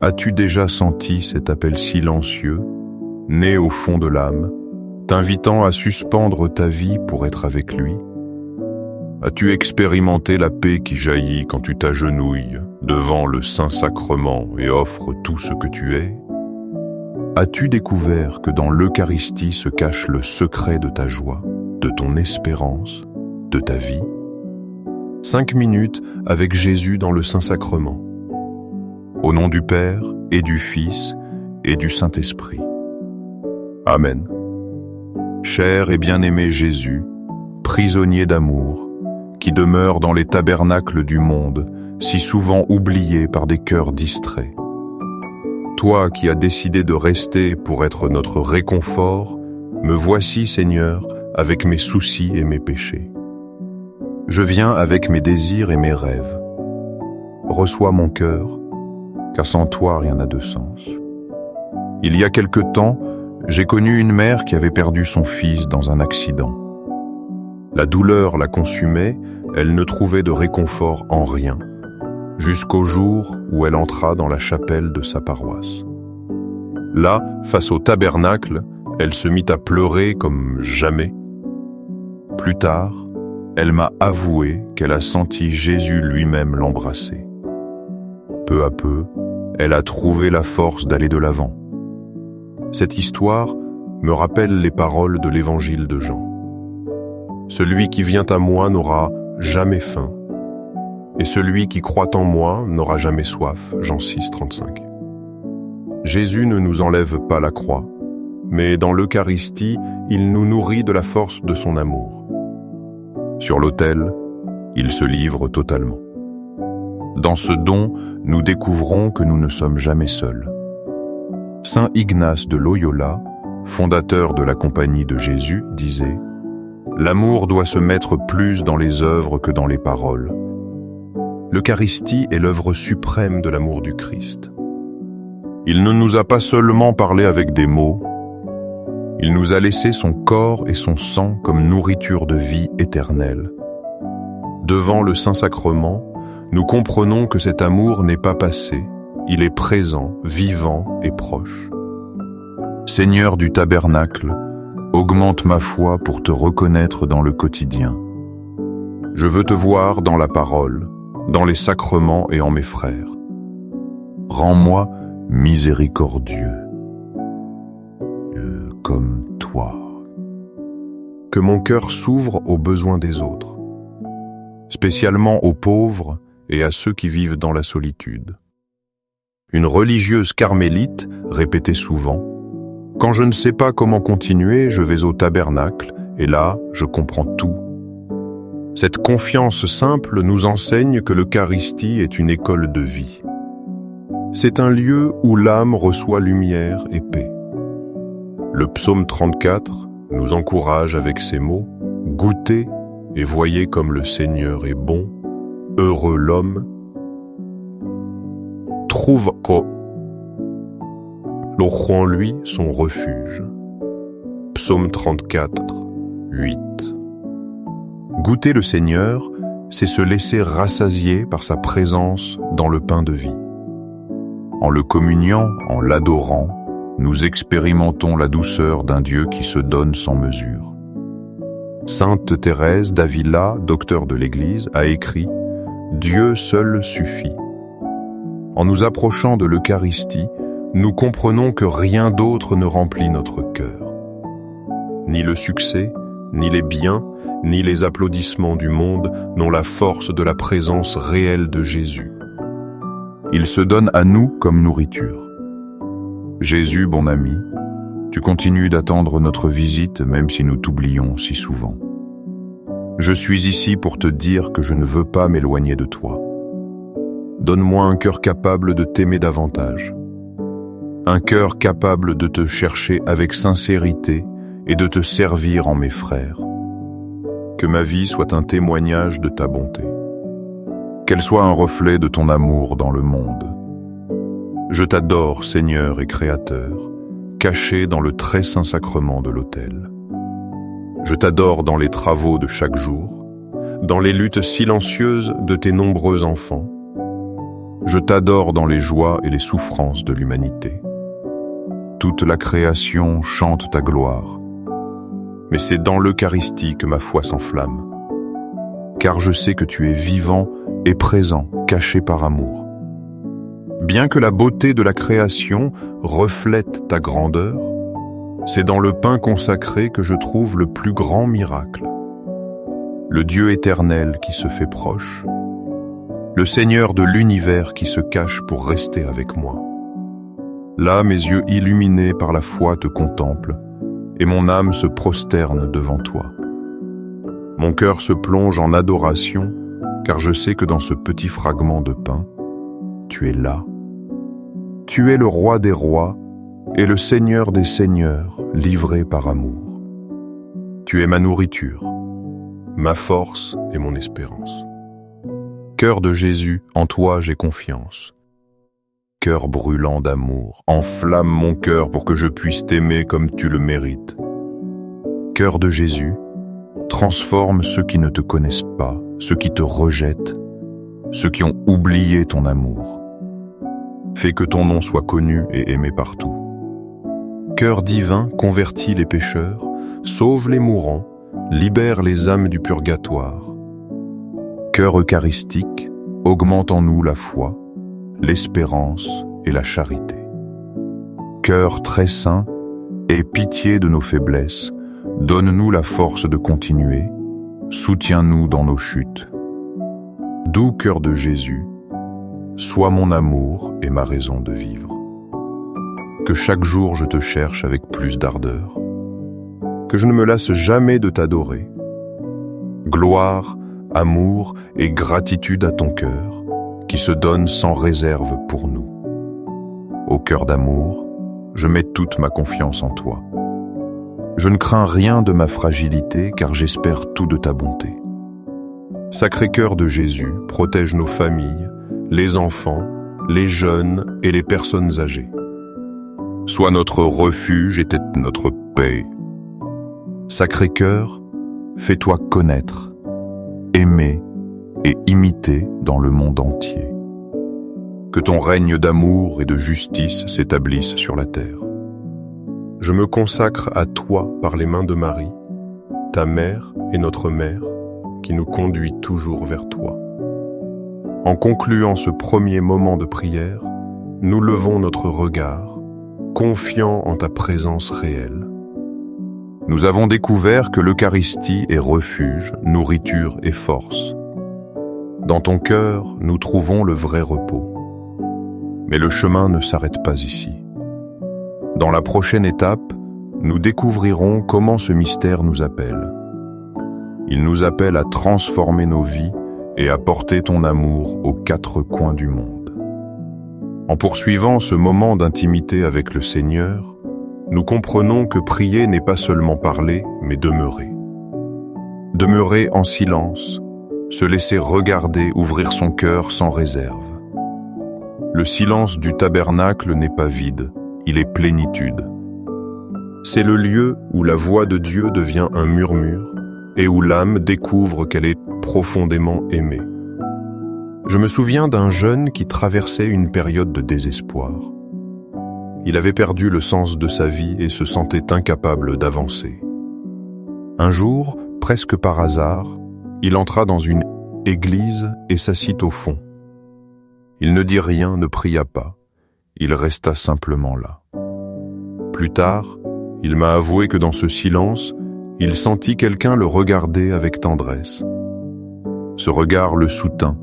As-tu déjà senti cet appel silencieux, né au fond de l'âme, t'invitant à suspendre ta vie pour être avec lui? As-tu expérimenté la paix qui jaillit quand tu t'agenouilles devant le Saint-Sacrement et offres tout ce que tu es? As-tu découvert que dans l'Eucharistie se cache le secret de ta joie, de ton espérance, de ta vie? 5 minutes avec Jésus dans le Saint-Sacrement. Au nom du Père et du Fils et du Saint-Esprit. Amen. Cher et bien-aimé Jésus, prisonnier d'amour, qui demeure dans les tabernacles du monde, si souvent oublié par des cœurs distraits. Toi qui as décidé de rester pour être notre réconfort, me voici, Seigneur, avec mes soucis et mes péchés. Je viens avec mes désirs et mes rêves. Reçois mon cœur, car sans toi rien n'a de sens. Il y a quelque temps, j'ai connu une mère qui avait perdu son fils dans un accident. La douleur la consumait, elle ne trouvait de réconfort en rien, jusqu'au jour où elle entra dans la chapelle de sa paroisse. Là, face au tabernacle, elle se mit à pleurer comme jamais. Plus tard, elle m'a avoué qu'elle a senti Jésus lui-même l'embrasser. Peu à peu, elle a trouvé la force d'aller de l'avant. Cette histoire me rappelle les paroles de l'évangile de Jean. Celui qui vient à moi n'aura jamais faim, et celui qui croit en moi n'aura jamais soif. Jean 6, 35. Jésus ne nous enlève pas la croix, mais dans l'Eucharistie, il nous nourrit de la force de son amour. Sur l'autel, il se livre totalement. Dans ce don, nous découvrons que nous ne sommes jamais seuls. Saint Ignace de Loyola, fondateur de la Compagnie de Jésus, disait « L'amour doit se mettre plus dans les œuvres que dans les paroles. L'Eucharistie est l'œuvre suprême de l'amour du Christ. Il ne nous a pas seulement parlé avec des mots, il nous a laissé son corps et son sang comme nourriture de vie éternelle. Devant le Saint-Sacrement, nous comprenons que cet amour n'est pas passé, il est présent, vivant et proche. Seigneur du tabernacle, augmente ma foi pour te reconnaître dans le quotidien. Je veux te voir dans la parole, dans les sacrements et en mes frères. Rends-moi miséricordieux, comme toi. Que mon cœur s'ouvre aux besoins des autres, spécialement aux pauvres et à ceux qui vivent dans la solitude. Une religieuse carmélite répétait souvent « Quand je ne sais pas comment continuer, je vais au tabernacle, et là, je comprends tout. » Cette confiance simple nous enseigne que l'Eucharistie est une école de vie. C'est un lieu où l'âme reçoit lumière et paix. Le psaume 34 nous encourage avec ces mots « Goûtez et voyez comme le Seigneur est bon, heureux l'homme, trouve en lui son refuge. » Psaume 34, 8. Goûter le Seigneur, c'est se laisser rassasier par sa présence dans le pain de vie. En le communiant, en l'adorant, nous expérimentons la douceur d'un Dieu qui se donne sans mesure. Sainte Thérèse d'Avila, docteur de l'Église, a écrit « Dieu seul suffit ». En nous approchant de l'Eucharistie, nous comprenons que rien d'autre ne remplit notre cœur. Ni le succès, ni les biens, ni les applaudissements du monde n'ont la force de la présence réelle de Jésus. Il se donne à nous comme nourriture. Jésus, bon ami, tu continues d'attendre notre visite même si nous t'oublions si souvent. Je suis ici pour te dire que je ne veux pas m'éloigner de toi. Donne-moi un cœur capable de t'aimer davantage. Un cœur capable de te chercher avec sincérité et de te servir en mes frères. Que ma vie soit un témoignage de ta bonté. Qu'elle soit un reflet de ton amour dans le monde. Je t'adore, Seigneur et Créateur, caché dans le très saint sacrement de l'autel. Je t'adore dans les travaux de chaque jour, dans les luttes silencieuses de tes nombreux enfants. Je t'adore dans les joies et les souffrances de l'humanité. Toute la création chante ta gloire. Mais c'est dans l'Eucharistie que ma foi s'enflamme. Car je sais que tu es vivant et présent, caché par amour. Bien que la beauté de la création reflète ta grandeur, c'est dans le pain consacré que je trouve le plus grand miracle. Le Dieu éternel qui se fait proche, le Seigneur de l'univers qui se cache pour rester avec moi. Là, mes yeux illuminés par la foi te contemplent, et mon âme se prosterne devant toi. Mon cœur se plonge en adoration, car je sais que dans ce petit fragment de pain, tu es là. Tu es le roi des rois et le Seigneur des seigneurs, livré par amour. Tu es ma nourriture, ma force et mon espérance. Cœur de Jésus, en toi j'ai confiance. Cœur brûlant d'amour, enflamme mon cœur pour que je puisse t'aimer comme tu le mérites. Cœur de Jésus, transforme ceux qui ne te connaissent pas, ceux qui te rejettent, ceux qui ont oublié ton amour. Fais que ton nom soit connu et aimé partout. Cœur divin, convertis les pécheurs, sauve les mourants, libère les âmes du purgatoire. Cœur eucharistique, augmente en nous la foi, l'espérance et la charité. Cœur très saint, aie pitié de nos faiblesses, donne-nous la force de continuer, soutiens-nous dans nos chutes. Doux cœur de Jésus, sois mon amour et ma raison de vivre. Que chaque jour je te cherche avec plus d'ardeur, que je ne me lasse jamais de t'adorer. Gloire, amour et gratitude à ton cœur, qui se donne sans réserve pour nous. Au cœur d'amour, je mets toute ma confiance en toi. Je ne crains rien de ma fragilité, car j'espère tout de ta bonté. Sacré-Cœur de Jésus, protège nos familles, les enfants, les jeunes et les personnes âgées. Sois notre refuge et notre paix. Sacré-Cœur, fais-toi connaître, aimer et imiter dans le monde entier. Que ton règne d'amour et de justice s'établisse sur la terre. Je me consacre à toi par les mains de Marie, ta mère et notre mère, qui nous conduit toujours vers toi. En concluant ce premier moment de prière, nous levons notre regard, confiants en ta présence réelle. Nous avons découvert que l'Eucharistie est refuge, nourriture et force. Dans ton cœur, nous trouvons le vrai repos. Mais le chemin ne s'arrête pas ici. Dans la prochaine étape, nous découvrirons comment ce mystère nous appelle. Il nous appelle à transformer nos vies et à porter ton amour aux quatre coins du monde. En poursuivant ce moment d'intimité avec le Seigneur, nous comprenons que prier n'est pas seulement parler, mais demeurer. Demeurer en silence, se laisser regarder, ouvrir son cœur sans réserve. Le silence du tabernacle n'est pas vide, il est plénitude. C'est le lieu où la voix de Dieu devient un murmure et où l'âme découvre qu'elle est profondément aimée. Je me souviens d'un jeune qui traversait une période de désespoir. Il avait perdu le sens de sa vie et se sentait incapable d'avancer. Un jour, presque par hasard, il entra dans une église et s'assit au fond. Il ne dit rien, ne pria pas. Il resta simplement là. Plus tard, il m'a avoué que dans ce silence, il sentit quelqu'un le regarder avec tendresse. Ce regard le soutint.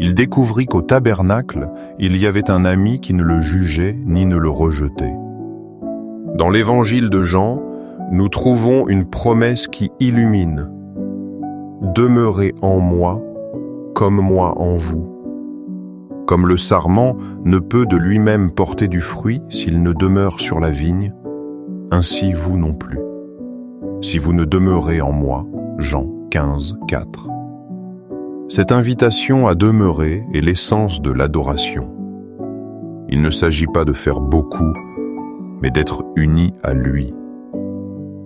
Il découvrit qu'au tabernacle, il y avait un ami qui ne le jugeait ni ne le rejetait. Dans l'évangile de Jean, nous trouvons une promesse qui illumine. « Demeurez en moi, comme moi en vous ». Comme le sarment ne peut de lui-même porter du fruit s'il ne demeure sur la vigne, ainsi vous non plus. Si vous ne demeurez en moi, Jean 15, 4. Cette invitation à demeurer est l'essence de l'adoration. Il ne s'agit pas de faire beaucoup, mais d'être unis à lui.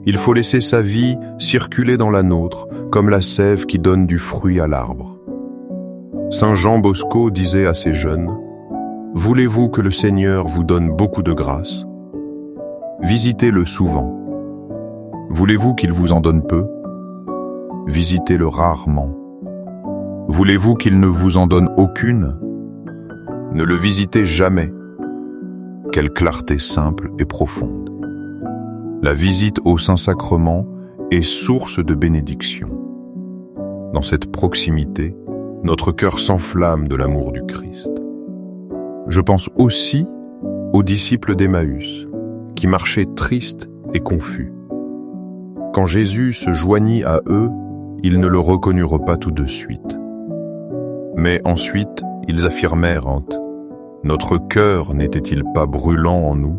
Il faut laisser sa vie circuler dans la nôtre, comme la sève qui donne du fruit à l'arbre. Saint Jean Bosco disait à ses jeunes: « Voulez-vous que le Seigneur vous donne beaucoup de grâce? Visitez-le souvent. Voulez-vous qu'il vous en donne peu? Visitez-le rarement. Voulez-vous qu'il ne vous en donne aucune? Ne le visitez jamais. » Quelle clarté simple et profonde. La visite au Saint-Sacrement est source de bénédiction. Dans cette proximité, notre cœur s'enflamme de l'amour du Christ. Je pense aussi aux disciples d'Emmaüs, qui marchaient tristes et confus. Quand Jésus se joignit à eux, ils ne le reconnurent pas tout de suite. Mais ensuite, ils affirmèrent: « Notre cœur n'était-il pas brûlant en nous,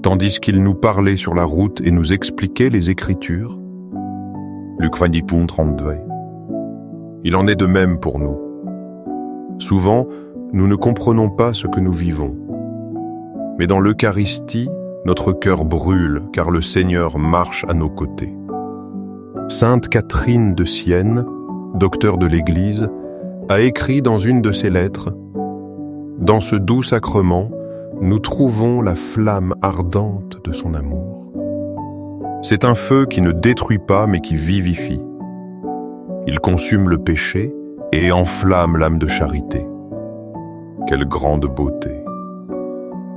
tandis qu'il nous parlait sur la route et nous expliquait les Écritures ?» Luc 32. Il en est de même pour nous. Souvent, nous ne comprenons pas ce que nous vivons. Mais dans l'Eucharistie, notre cœur brûle car le Seigneur marche à nos côtés. Sainte Catherine de Sienne, docteur de l'Église, a écrit dans une de ses lettres: « Dans ce doux sacrement, nous trouvons la flamme ardente de son amour. C'est un feu qui ne détruit pas mais qui vivifie. Il consume le péché et enflamme l'âme de charité. Quelle grande beauté!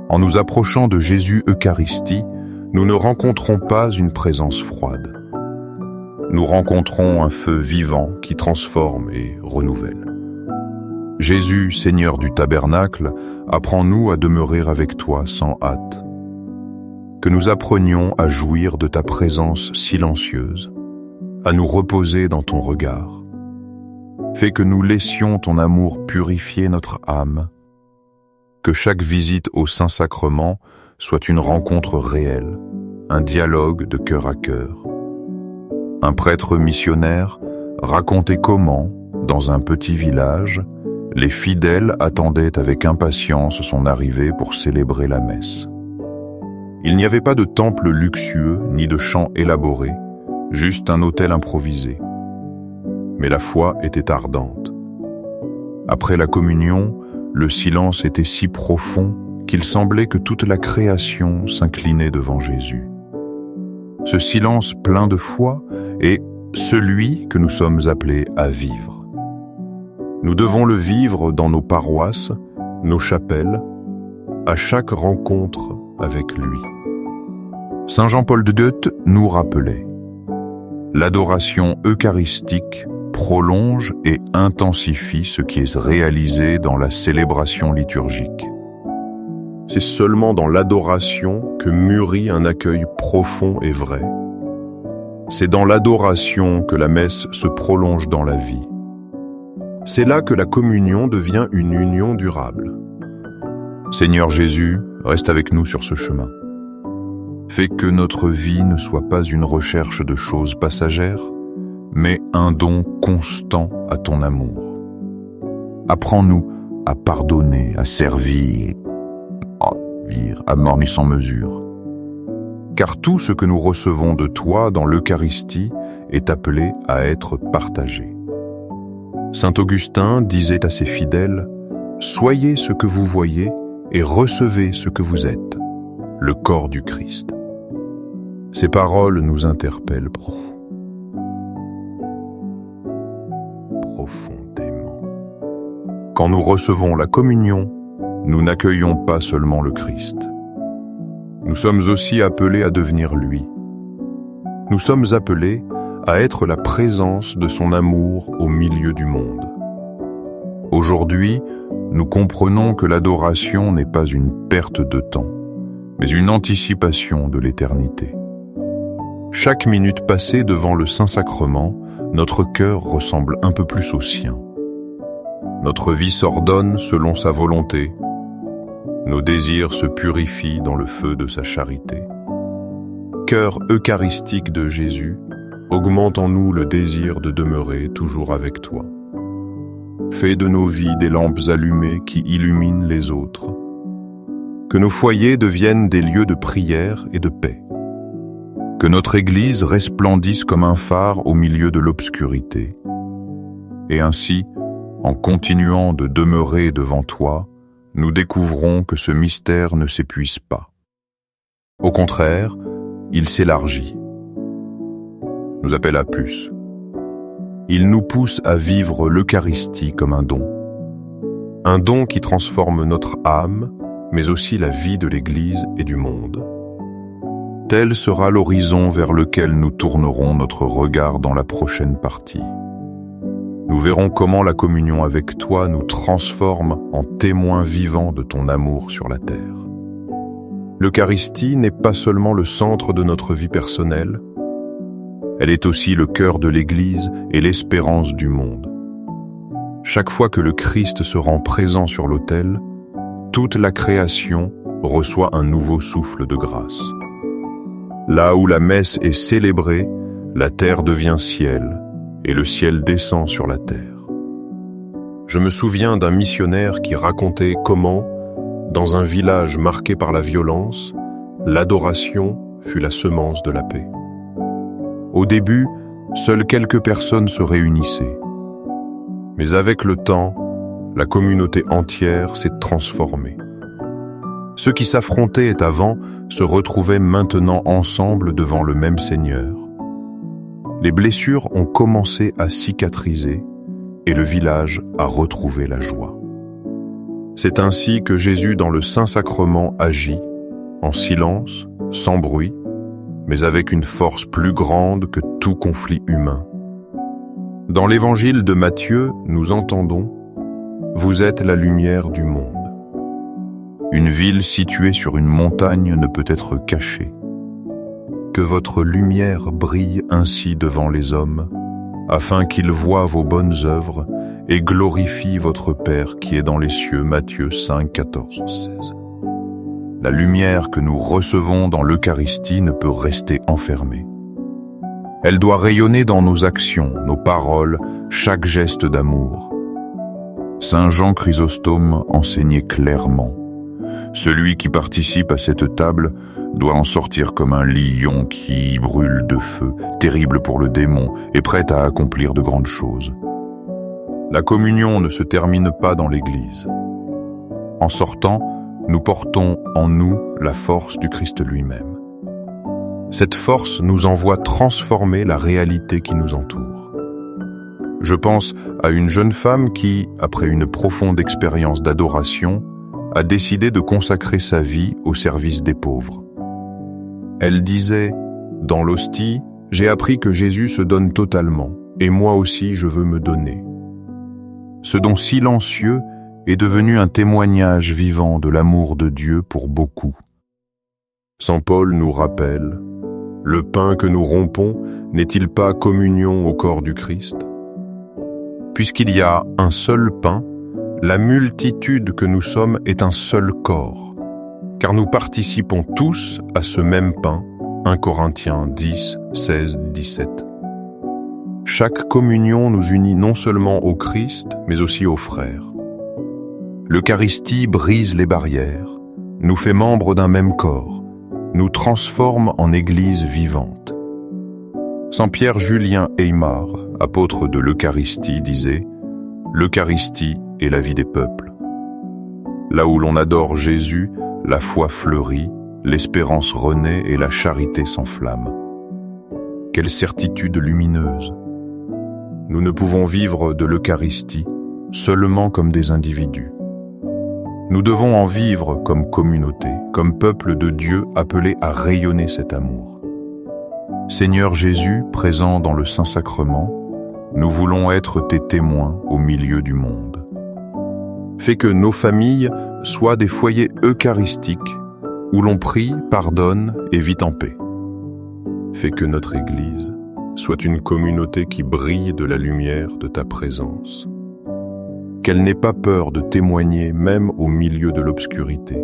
En nous approchant de Jésus Eucharistie, nous ne rencontrons pas une présence froide. Nous rencontrons un feu vivant qui transforme et renouvelle. Jésus, Seigneur du tabernacle, apprends-nous à demeurer avec toi sans hâte. Que nous apprenions à jouir de ta présence silencieuse, à nous reposer dans ton regard. Fais que nous laissions ton amour purifier notre âme. Que chaque visite au Saint-Sacrement soit une rencontre réelle, un dialogue de cœur à cœur. Un prêtre missionnaire racontait comment, dans un petit village, les fidèles attendaient avec impatience son arrivée pour célébrer la messe. Il n'y avait pas de temple luxueux ni de chants élaborés, juste un autel improvisé. Mais la foi était ardente. Après la communion, le silence était si profond qu'il semblait que toute la création s'inclinait devant Jésus. Ce silence plein de foi est celui que nous sommes appelés à vivre. Nous devons le vivre dans nos paroisses, nos chapelles, à chaque rencontre avec lui. Saint Jean-Paul II nous rappelait: l'adoration eucharistique prolonge et intensifie ce qui est réalisé dans la célébration liturgique. C'est seulement dans l'adoration que mûrit un accueil profond et vrai. C'est dans l'adoration que la messe se prolonge dans la vie. C'est là que la communion devient une union durable. Seigneur Jésus, reste avec nous sur ce chemin. Fais que notre vie ne soit pas une recherche de choses passagères, mais un don constant à ton amour. Apprends-nous à pardonner, à servir, à morner sans mesure. Car tout ce que nous recevons de toi dans l'Eucharistie est appelé à être partagé. Saint Augustin disait à ses fidèles: « Soyez ce que vous voyez et recevez ce que vous êtes, le corps du Christ. » Ces paroles nous interpellent profondément. Quand nous recevons la communion, nous n'accueillons pas seulement le Christ. Nous sommes aussi appelés à devenir lui. Nous sommes appelés à être la présence de son amour au milieu du monde. Aujourd'hui, nous comprenons que l'adoration n'est pas une perte de temps, mais une anticipation de l'éternité. Chaque minute passée devant le Saint-Sacrement, notre cœur ressemble un peu plus au sien. Notre vie s'ordonne selon sa volonté. Nos désirs se purifient dans le feu de sa charité. Cœur eucharistique de Jésus, augmente en nous le désir de demeurer toujours avec toi. Fais de nos vies des lampes allumées qui illuminent les autres. Que nos foyers deviennent des lieux de prière et de paix. Que notre Église resplendisse comme un phare au milieu de l'obscurité. Et ainsi, en continuant de demeurer devant toi, nous découvrons que ce mystère ne s'épuise pas. Au contraire, il s'élargit, nous appelle à plus. Il nous pousse à vivre l'Eucharistie comme un don qui transforme notre âme, mais aussi la vie de l'Église et du monde. Tel sera l'horizon vers lequel nous tournerons notre regard dans la prochaine partie. Nous verrons comment la communion avec toi nous transforme en témoins vivants de ton amour sur la terre. L'Eucharistie n'est pas seulement le centre de notre vie personnelle, elle est aussi le cœur de l'Église et l'espérance du monde. Chaque fois que le Christ se rend présent sur l'autel, toute la création reçoit un nouveau souffle de grâce. Là où la messe est célébrée, la terre devient ciel, et le ciel descend sur la terre. Je me souviens d'un missionnaire qui racontait comment, dans un village marqué par la violence, l'adoration fut la semence de la paix. Au début, seules quelques personnes se réunissaient. Mais avec le temps, la communauté entière s'est transformée. Ceux qui s'affrontaient avant se retrouvaient maintenant ensemble devant le même Seigneur. Les blessures ont commencé à cicatriser et le village a retrouvé la joie. C'est ainsi que Jésus dans le Saint-Sacrement agit, en silence, sans bruit, mais avec une force plus grande que tout conflit humain. Dans l'évangile de Matthieu, nous entendons « Vous êtes la lumière du monde ». Une ville située sur une montagne ne peut être cachée. Que votre lumière brille ainsi devant les hommes, afin qu'ils voient vos bonnes œuvres et glorifient votre Père qui est dans les cieux. Matthieu 5, 14, 16. La lumière que nous recevons dans l'Eucharistie ne peut rester enfermée. Elle doit rayonner dans nos actions, nos paroles, chaque geste d'amour. Saint Jean Chrysostome enseignait clairement: celui qui participe à cette table doit en sortir comme un lion qui brûle de feu, terrible pour le démon et prêt à accomplir de grandes choses. La communion ne se termine pas dans l'Église. En sortant, nous portons en nous la force du Christ lui-même. Cette force nous envoie transformer la réalité qui nous entoure. Je pense à une jeune femme qui, après une profonde expérience d'adoration, a décidé de consacrer sa vie au service des pauvres. Elle disait « Dans l'hostie, j'ai appris que Jésus se donne totalement, et moi aussi je veux me donner. » Ce don silencieux est devenu un témoignage vivant de l'amour de Dieu pour beaucoup. Saint Paul nous rappelle « Le pain que nous rompons n'est-il pas communion au corps du Christ ? Puisqu'il y a un seul pain, la multitude que nous sommes est un seul corps, car nous participons tous à ce même pain. 1 Corinthiens 10, 16, 17. Chaque communion nous unit non seulement au Christ, mais aussi aux frères. L'Eucharistie brise les barrières, nous fait membres d'un même corps, nous transforme en Église vivante. Saint Pierre Julien Aymar, apôtre de l'Eucharistie, disait « L'Eucharistie est la vie des peuples. Là où l'on adore Jésus, la foi fleurit, l'espérance renaît et la charité s'enflamme. » Quelle certitude lumineuse! Nous ne pouvons vivre de l'Eucharistie seulement comme des individus. Nous devons en vivre comme communauté, comme peuple de Dieu appelé à rayonner cet amour. Seigneur Jésus, présent dans le Saint-Sacrement, nous voulons être tes témoins au milieu du monde. Fais que nos familles soient des foyers eucharistiques où l'on prie, pardonne et vit en paix. Fais que notre Église soit une communauté qui brille de la lumière de ta présence. Qu'elle n'ait pas peur de témoigner même au milieu de l'obscurité.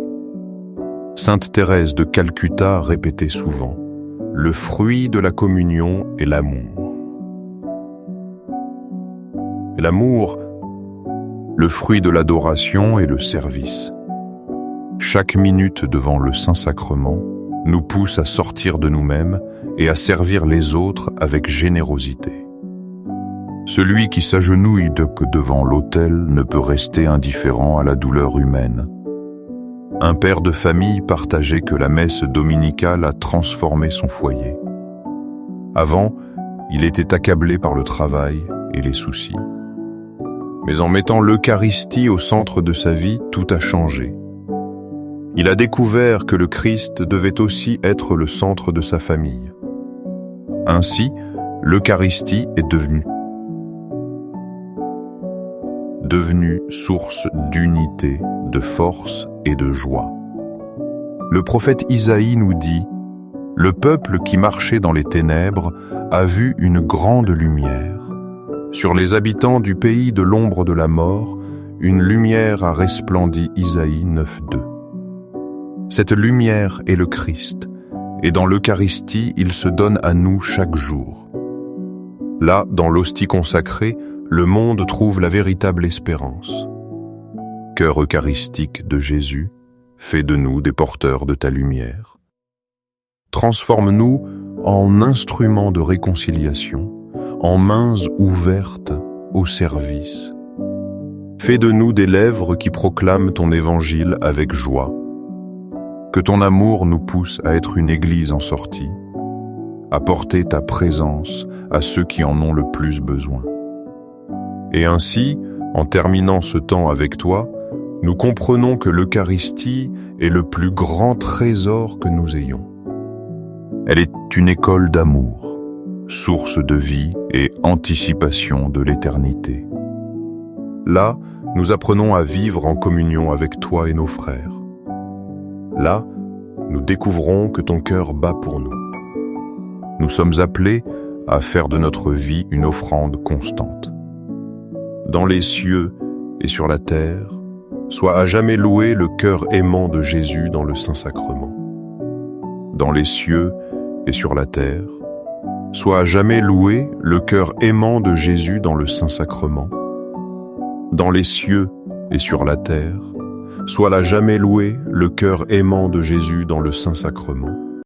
Sainte Thérèse de Calcutta répétait souvent « Le fruit de la communion est l'amour. » Et l'amour, le fruit de l'adoration et le service. Chaque minute devant le Saint-Sacrement nous pousse à sortir de nous-mêmes et à servir les autres avec générosité. Celui qui s'agenouille devant l'autel ne peut rester indifférent à la douleur humaine. Un père de famille partageait que la messe dominicale a transformé son foyer. Avant, il était accablé par le travail et les soucis. Mais en mettant l'Eucharistie au centre de sa vie, tout a changé. Il a découvert que le Christ devait aussi être le centre de sa famille. Ainsi, l'Eucharistie est devenue source d'unité, de force et de joie. Le prophète Isaïe nous dit « Le peuple qui marchait dans les ténèbres a vu une grande lumière. Sur les habitants du pays de l'ombre de la mort, une lumière a resplendi. » Isaïe 9:2. Cette lumière est le Christ, et dans l'Eucharistie, il se donne à nous chaque jour. Là, dans l'hostie consacrée, le monde trouve la véritable espérance. Cœur eucharistique de Jésus, fais de nous des porteurs de ta lumière. Transforme-nous en instruments de réconciliation, en mains ouvertes au service. Fais de nous des lèvres qui proclament ton évangile avec joie. Que ton amour nous pousse à être une église en sortie, à porter ta présence à ceux qui en ont le plus besoin. Et ainsi, en terminant ce temps avec toi, nous comprenons que l'Eucharistie est le plus grand trésor que nous ayons. Elle est une école d'amour, source de vie et anticipation de l'éternité. Là, nous apprenons à vivre en communion avec toi et nos frères. Là, nous découvrons que ton cœur bat pour nous. Nous sommes appelés à faire de notre vie une offrande constante. Dans les cieux et sur la terre, soit à jamais loué le cœur aimant de Jésus dans le Saint-Sacrement. Dans les cieux et sur la terre, soit à jamais loué le cœur aimant de Jésus dans le Saint-Sacrement. Dans les cieux et sur la terre, soit à jamais loué le cœur aimant de Jésus dans le Saint-Sacrement.